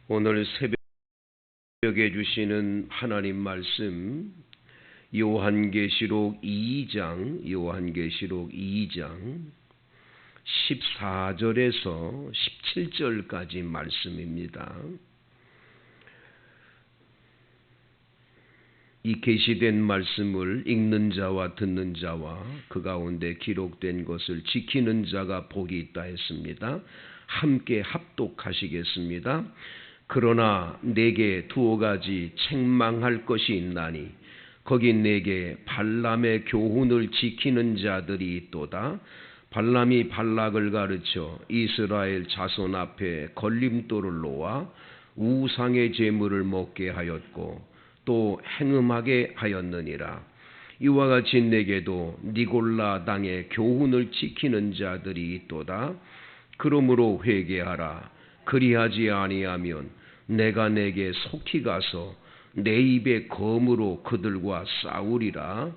오늘 새벽에 주시는 하나님 말씀 요한계시록 2장 14절에서 17절까지 말씀입니다. 이 계시된 말씀을 읽는 자와 듣는 자와 그 가운데 기록된 것을 지키는 자가 복이 있다 했습니다. 함께 합독하시겠습니다. 그러나 내게 두어 가지 책망할 것이 있나니 거기 내게 발람의 교훈을 지키는 자들이 있도다. 발람이 발락을 가르쳐 이스라엘 자손 앞에 걸림돌을 놓아 우상의 제물을 먹게 하였고 또 행음하게 하였느니라. 이와 같이 내게도 니골라 당의 교훈을 지키는 자들이 있도다. 그러므로 회개하라. 그리하지 아니하면 내가 내게 속히 가서 내 입의 검으로 그들과 싸우리라.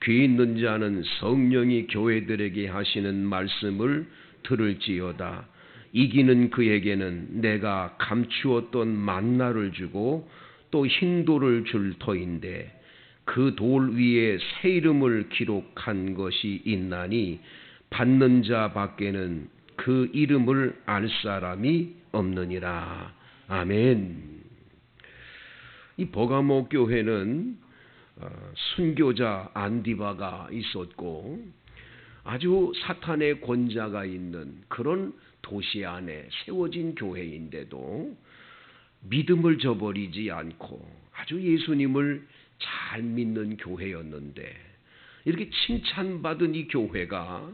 귀 있는 자는 성령이 교회들에게 하시는 말씀을 들을지어다. 이기는 그에게는 내가 감추었던 만나를 주고 또 흰 돌을 줄 터인데 그 돌 위에 새 이름을 기록한 것이 있나니 받는 자 밖에는 그 이름을 알 사람이 없느니라. 아멘. 이 버가모 교회는 순교자 안디바가 있었고 아주 사탄의 권자가 있는 그런 도시 안에 세워진 교회인데도 믿음을 저버리지 않고 아주 예수님을 잘 믿는 교회였는데 이렇게 칭찬받은 이 교회가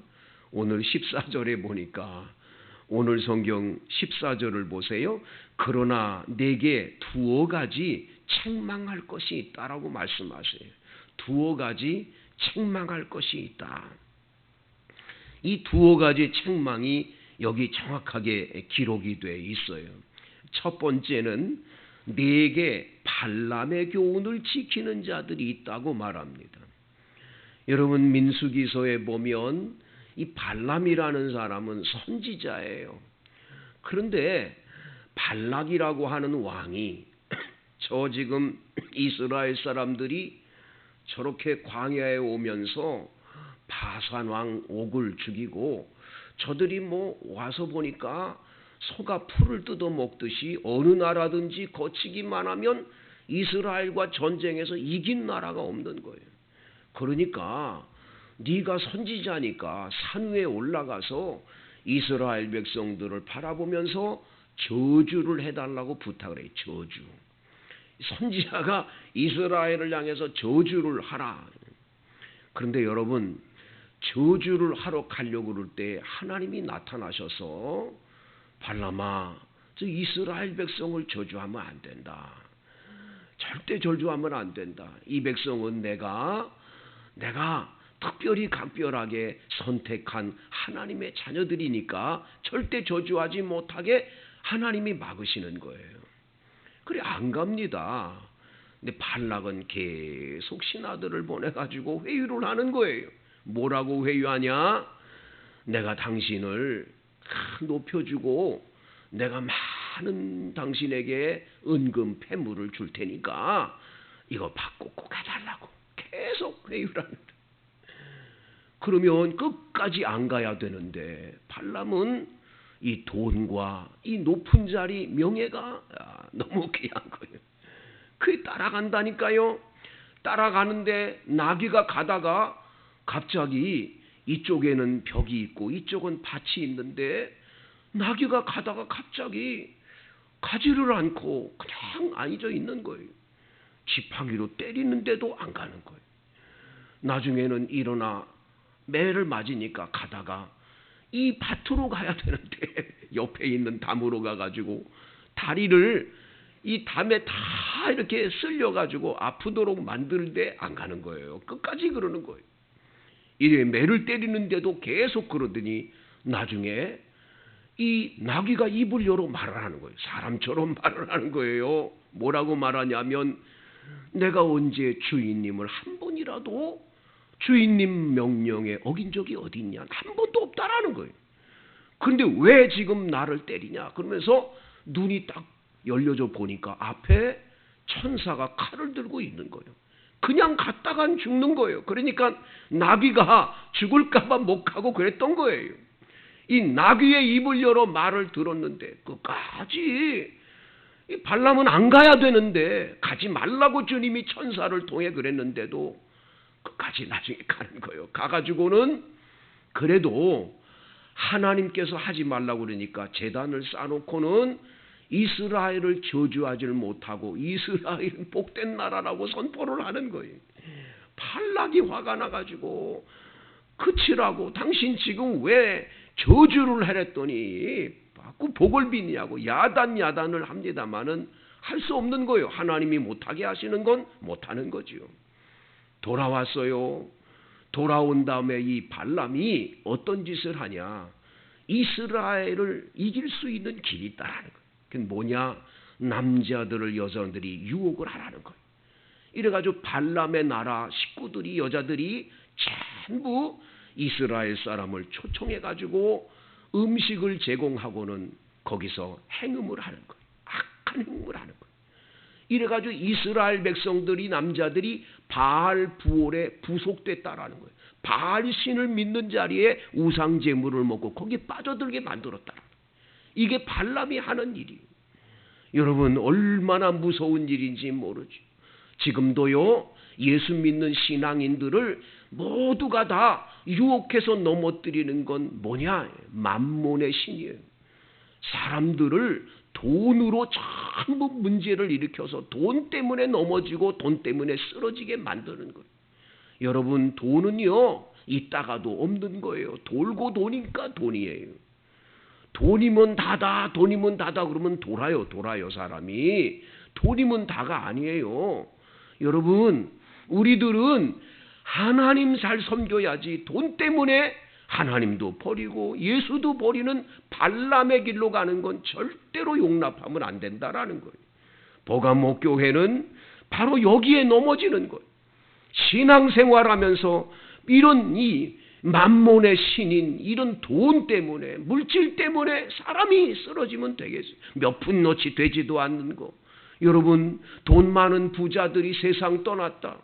오늘 14절에 보니까 오늘 성경 14절을 보세요. 그러나 내게 두어 가지 책망할 것이 있다라고 말씀하세요. 두어 가지 책망할 것이 있다. 이 두어 가지 책망이 여기 정확하게 기록이 되어 있어요. 첫 번째는 내게 발람의 교훈을 지키는 자들이 있다고 말합니다. 여러분 민수기서에 보면 이 발람이라는 사람은 선지자예요. 그런데 발락이라고 하는 왕이 저 지금 이스라엘 사람들이 저렇게 광야에 오면서 바산 왕 옥을 죽이고 저들이 와서 보니까 소가 풀을 뜯어 먹듯이 어느 나라든지 거치기만 하면 이스라엘과 전쟁에서 이긴 나라가 없는 거예요. 그러니까 네가 선지자니까 산 위에 올라가서 이스라엘 백성들을 바라보면서 저주를 해달라고 부탁을 해요. 저주. 선지자가 이스라엘을 향해서 저주를 하라. 그런데 여러분 저주를 하러 가려고 그럴 때 하나님이 나타나셔서 발람아, 저 이스라엘 백성을 저주하면 안 된다. 절대 저주하면 안 된다. 이 백성은 내가 특별히 각별하게 선택한 하나님의 자녀들이니까 절대 저주하지 못하게 하나님이 막으시는 거예요. 그래 안 갑니다. 근데 발락은 계속 신하들을 보내가지고 회유를 하는 거예요. 뭐라고 회유하냐? 내가 당신을 높여주고 내가 많은 당신에게 은금 폐물을 줄 테니까 이거 받고 꼭 해달라고 계속 회유를 하는데 그러면 끝까지 안 가야 되는데 발람은 이 돈과 이 높은 자리 명예가 너무 귀한 거예요. 그게 따라간다니까요. 따라가는데 나귀가 가다가 갑자기 이쪽에는 벽이 있고 이쪽은 밭이 있는데 나귀가 가다가 갑자기 가지를 않고 그냥 앉아 있는 거예요. 지팡이로 때리는데도 안 가는 거예요. 나중에는 일어나 매를 맞으니까 가다가 이 밭으로 가야 되는데 옆에 있는 담으로 가가지고 다리를 이 담에 다 이렇게 쓸려가지고 아프도록 만드는데 안 가는 거예요. 끝까지 그러는 거예요. 이래 매를 때리는데도 계속 그러더니 나중에 이 나귀가 입을 열어 말을 하는 거예요. 사람처럼 말을 하는 거예요. 뭐라고 말하냐면 내가 언제 주인님을 한 번이라도 주인님 명령에 어긴 적이 어디 있냐? 한 번도 없다라는 거예요. 그런데 왜 지금 나를 때리냐? 그러면서 눈이 딱 열려져 보니까 앞에 천사가 칼을 들고 있는 거예요. 그냥 갔다간 죽는 거예요. 그러니까 나귀가 죽을까봐 못 가고 그랬던 거예요. 이 나귀의 입을 열어 말을 들었는데 끝까지 이 발람은 안 가야 되는데 가지 말라고 주님이 천사를 통해 그랬는데도 끝까지 나중에 가는 거예요. 가가지고는 그래도 하나님께서 하지 말라고 그러니까 제단을 쌓아놓고는 이스라엘을 저주하지를 못하고 이스라엘은 복된 나라라고 선포를 하는 거예요. 발락이 화가 나가지고 그치라고 당신 지금 왜 저주를 하랬더니 자꾸 복을 빚냐고 야단을 합니다마는 할 수 없는 거예요. 하나님이 못하게 하시는 건 못하는 거지요. 돌아왔어요. 돌아온 다음에 이 발람이 어떤 짓을 하냐? 이스라엘을 이길 수 있는 길이 있다라는 거예요. 그게 뭐냐? 남자들을 여자들이 유혹을 하라는 거예요. 이래가지고 발람의 나라 식구들이 여자들이 전부 이스라엘 사람을 초청해가지고 음식을 제공하고는 거기서 행음을 하는 거예요. 악한 행음을 하는 거예요. 이래가지고 이스라엘 백성들이 남자들이 바알 부올에 부속됐다라는 거예요. 바알 신을 믿는 자리에 우상 제물을 먹고 거기에 빠져들게 만들었다. 이게 발람이 하는 일이에요. 여러분 얼마나 무서운 일인지 모르죠. 지금도요 예수 믿는 신앙인들을 모두가 다 유혹해서 넘어뜨리는 건 뭐냐? 만몬의 신이에요. 사람들을 돈으로 전부 문제를 일으켜서 돈 때문에 넘어지고 돈 때문에 쓰러지게 만드는 거예요. 여러분 돈은요 있다가도 없는 거예요. 돌고 도니까 돈이에요. 돈이면 다다 그러면 돌아요 사람이. 돈이면 다가 아니에요. 여러분 우리들은 하나님 잘 섬겨야지 돈 때문에 하나님도 버리고 예수도 버리는 발람의 길로 가는 건 절대로 용납하면 안 된다라는 거예요. 버가모교회는 바로 여기에 넘어지는 거예요. 신앙생활하면서 이런 이 만몬의 신인 이런 돈 때문에 물질 때문에 사람이 쓰러지면 되겠어요. 몇 푼어치 되지도 않는 거. 여러분 돈 많은 부자들이 세상 떠났다.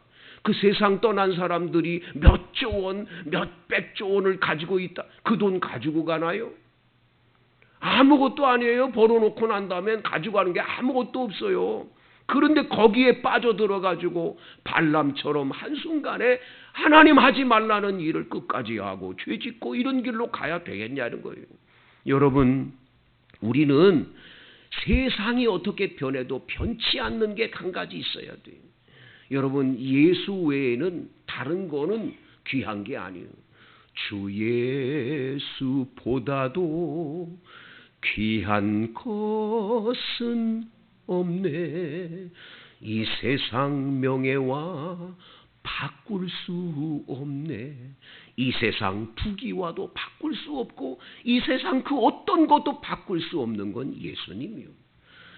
그 세상 떠난 사람들이 몇조 원, 몇백조 원을 가지고 있다. 그 돈 가지고 가나요? 아무것도 아니에요. 벌어놓고 난 다음엔 가지고 가는 게 아무것도 없어요. 그런데 거기에 빠져들어가지고 발람처럼 한순간에 하나님 하지 말라는 일을 끝까지 하고 죄짓고 이런 길로 가야 되겠냐는 거예요. 여러분 우리는 세상이 어떻게 변해도 변치 않는 게 한 가지 있어야 돼요. 여러분 예수 외에는 다른 거는 귀한 게 아니에요. 주 예수보다도 귀한 것은 없네. 이 세상 명예와 바꿀 수 없네. 이 세상 부귀와도 바꿀 수 없고 이 세상 그 어떤 것도 바꿀 수 없는 건 예수님이요.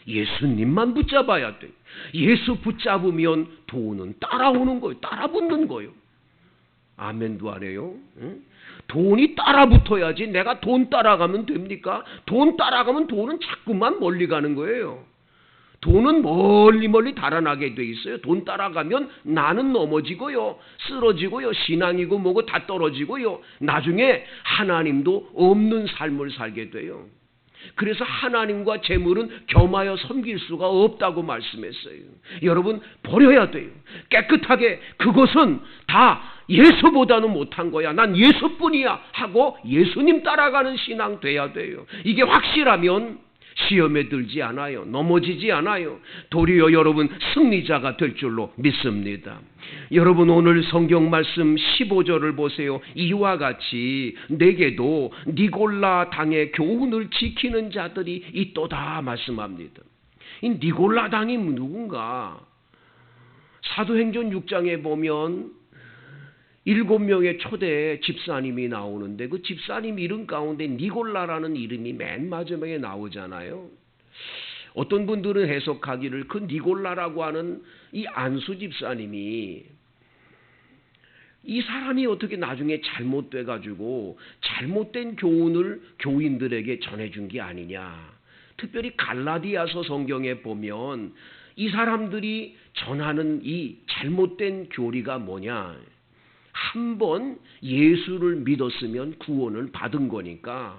예수님만 붙잡아야 돼. 예수 붙잡으면 돈은 따라오는 거예요. 따라붙는 거예요. 아멘도 안 해요. 응? 돈이 따라붙어야지 내가 돈 따라가면 됩니까? 돈 따라가면 돈은 자꾸만 멀리 가는 거예요. 돈은 멀리 달아나게 돼 있어요. 돈 따라가면 나는 넘어지고요. 쓰러지고요. 신앙이고 뭐고 다 떨어지고요. 나중에 하나님도 없는 삶을 살게 돼요. 그래서 하나님과 재물은 겸하여 섬길 수가 없다고 말씀했어요. 여러분 버려야 돼요. 깨끗하게 그것은 다 예수보다는 못한 거야. 난 예수뿐이야 하고 예수님 따라가는 신앙 돼야 돼요. 이게 확실하면 시험에 들지 않아요. 넘어지지 않아요. 도리어 여러분 승리자가 될 줄로 믿습니다. 여러분 오늘 성경 말씀 15절을 보세요. 이와 같이 내게도 니골라 당의 교훈을 지키는 자들이 있도다 말씀합니다. 이 니골라 당이 누군가? 사도행전 6장에 보면 7명의 초대 집사님이 나오는데 그 집사님 이름 가운데 니골라라는 이름이 맨 마지막에 나오잖아요. 어떤 분들은 해석하기를 그 니골라라고 하는 이 안수 집사님이 이 사람이 어떻게 나중에 잘못돼가지고 잘못된 교훈을 교인들에게 전해준 게 아니냐. 특별히 갈라디아서 성경에 보면 이 사람들이 전하는 이 잘못된 교리가 뭐냐? 한번 예수를 믿었으면 구원을 받은 거니까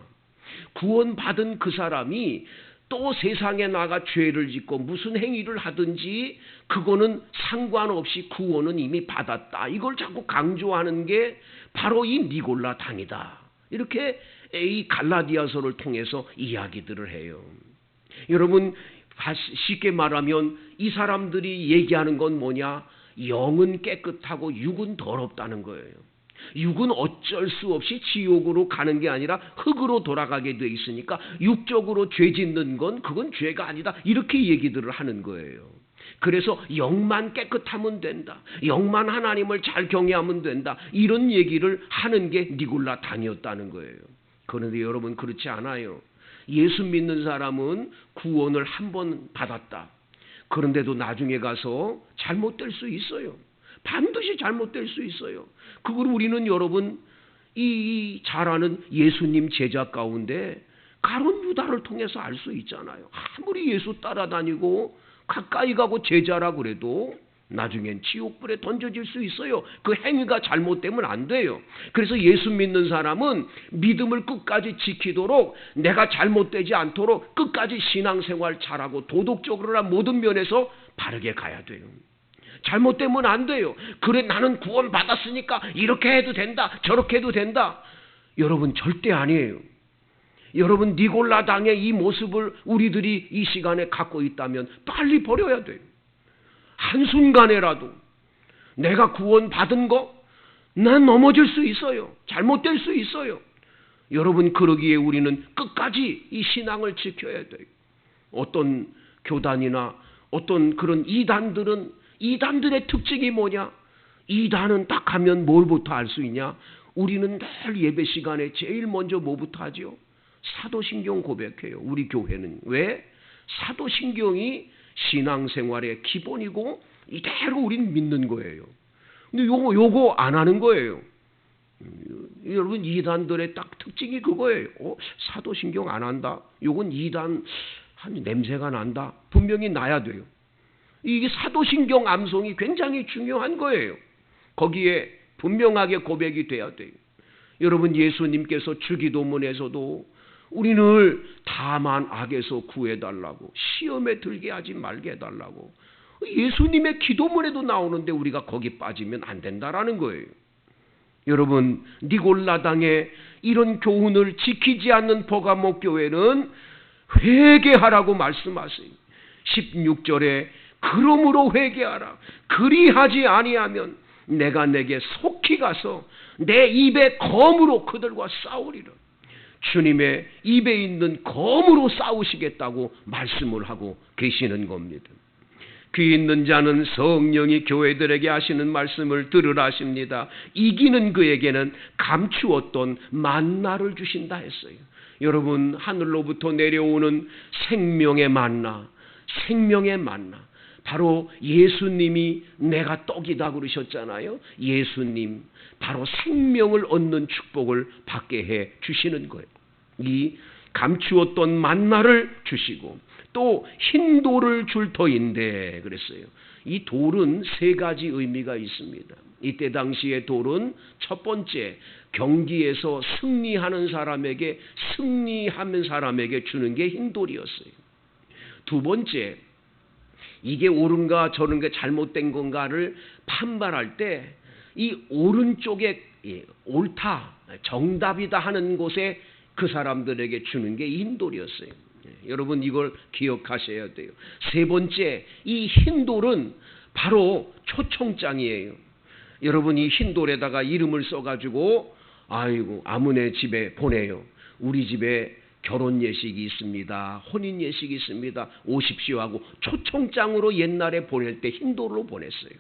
구원받은 그 사람이 또 세상에 나가 죄를 짓고 무슨 행위를 하든지 그거는 상관없이 구원은 이미 받았다. 이걸 자꾸 강조하는 게 바로 이 니골라당이다. 이렇게 이 갈라디아서를 통해서 이야기들을 해요. 여러분 쉽게 말하면 이 사람들이 얘기하는 건 뭐냐? 영은 깨끗하고 육은 더럽다는 거예요. 육은 어쩔 수 없이 지옥으로 가는 게 아니라 흙으로 돌아가게 돼 있으니까 육적으로 죄 짓는 건 그건 죄가 아니다. 이렇게 얘기들을 하는 거예요. 그래서 영만 깨끗하면 된다. 영만 하나님을 잘 경외하면 된다. 이런 얘기를 하는 게 니골라당이었다는 거예요. 그런데 여러분 그렇지 않아요. 예수 믿는 사람은 구원을 한 번 받았다. 그런데도 나중에 가서 잘못될 수 있어요. 반드시 잘못될 수 있어요. 그걸 우리는 여러분 이 잘 아는 예수님 제자 가운데 가룟 유다를 통해서 알 수 있잖아요. 아무리 예수 따라다니고 가까이 가고 제자라 그래도 나중엔 지옥불에 던져질 수 있어요. 그 행위가 잘못되면 안 돼요. 그래서 예수 믿는 사람은 믿음을 끝까지 지키도록 내가 잘못되지 않도록 끝까지 신앙생활 잘하고 도덕적으로나 모든 면에서 바르게 가야 돼요. 잘못되면 안 돼요. 그래 나는 구원 받았으니까 이렇게 해도 된다 저렇게 해도 된다. 여러분 절대 아니에요. 여러분 니골라당의 이 모습을 우리들이 이 시간에 갖고 있다면 빨리 버려야 돼요. 한순간에라도 내가 구원 받은 거 난 넘어질 수 있어요. 잘못될 수 있어요. 여러분 그러기에 우리는 끝까지 이 신앙을 지켜야 돼요. 어떤 교단이나 어떤 그런 이단들의 특징이 뭐냐? 이단은 딱 하면 뭘부터 알 수 있냐? 우리는 늘 예배 시간에 제일 먼저 뭐부터 하죠? 사도신경 고백해요. 우리 교회는. 왜? 사도신경이 신앙생활의 기본이고 이대로 우린 믿는 거예요. 근데 요거 안 하는 거예요. 여러분 이단들의 딱 특징이 그거예요. 사도신경 안 한다. 요건 이단 한 냄새가 난다. 분명히 나야 돼요. 이게 사도신경 암송이 굉장히 중요한 거예요. 거기에 분명하게 고백이 돼야 돼요. 여러분 예수님께서 주기도문에서도 우리를 다만 악에서 구해달라고 시험에 들게 하지 말게 해달라고 예수님의 기도문에도 나오는데 우리가 거기 빠지면 안 된다라는 거예요. 여러분 니골라당의 이런 교훈을 지키지 않는 버가모 교회는 회개하라고 말씀하세요. 16절에 그러므로 회개하라. 그리하지 아니하면 내가 내게 속히 가서 내 입의 검으로 그들과 싸우리라. 주님의 입에 있는 검으로 싸우시겠다고 말씀을 하고 계시는 겁니다. 귀 있는 자는 성령이 교회들에게 하시는 말씀을 들으라 하십니다. 이기는 그에게는 감추었던 만나를 주신다 했어요. 여러분 하늘로부터 내려오는 생명의 만나 바로 예수님이 내가 떡이다 그러셨잖아요. 예수님 바로 생명을 얻는 축복을 받게 해 주시는 거예요. 이 감추었던 만나를 주시고 또 흰 돌을 줄 터인데 그랬어요. 이 돌은 세 가지 의미가 있습니다. 이때 당시의 돌은 첫 번째 경기에서 승리하는 사람에게 주는 게 흰 돌이었어요. 두 번째 이게 옳은가 저른가 잘못된 건가를 판단할 때 이 오른쪽에 옳다 정답이다 하는 곳에 그 사람들에게 주는 게 흰돌이었어요. 여러분 이걸 기억하셔야 돼요. 세 번째 이 흰돌은 바로 초청장이에요. 여러분 이 흰돌에다가 이름을 써가지고 아이고 아무네 집에 보내요. 우리 집에 결혼 예식이 있습니다. 혼인 예식이 있습니다. 오십시오 하고 초청장으로 옛날에 보낼 때 흰돌로 보냈어요.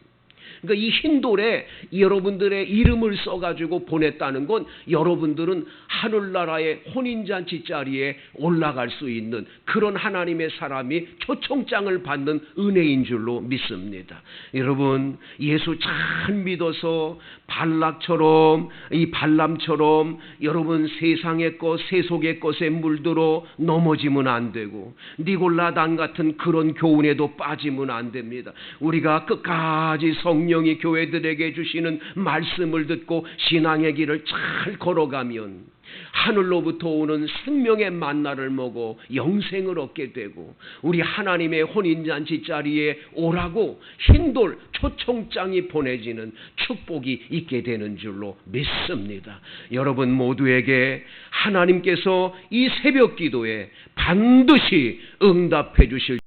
그러니까 이 흰돌에 여러분들의 이름을 써가지고 보냈다는 건 여러분들은 하늘나라의 혼인잔치 자리에 올라갈 수 있는 그런 하나님의 사람이 초청장을 받는 은혜인 줄로 믿습니다. 여러분, 예수 잘 믿어서 발람처럼 여러분 세상의 것, 세속의 것에 물들어 넘어지면 안 되고 니골라단 같은 그런 교훈에도 빠지면 안 됩니다. 우리가 끝까지 성령이 교회들에게 주시는 말씀을 듣고 신앙의 길을 잘 걸어가면 하늘로부터 오는 생명의 만나를 먹어 영생을 얻게 되고 우리 하나님의 혼인잔치 자리에 오라고 흰돌 초청장이 보내지는 축복이 있게 되는 줄로 믿습니다. 여러분 모두에게 하나님께서 이 새벽 기도에 반드시 응답해 주실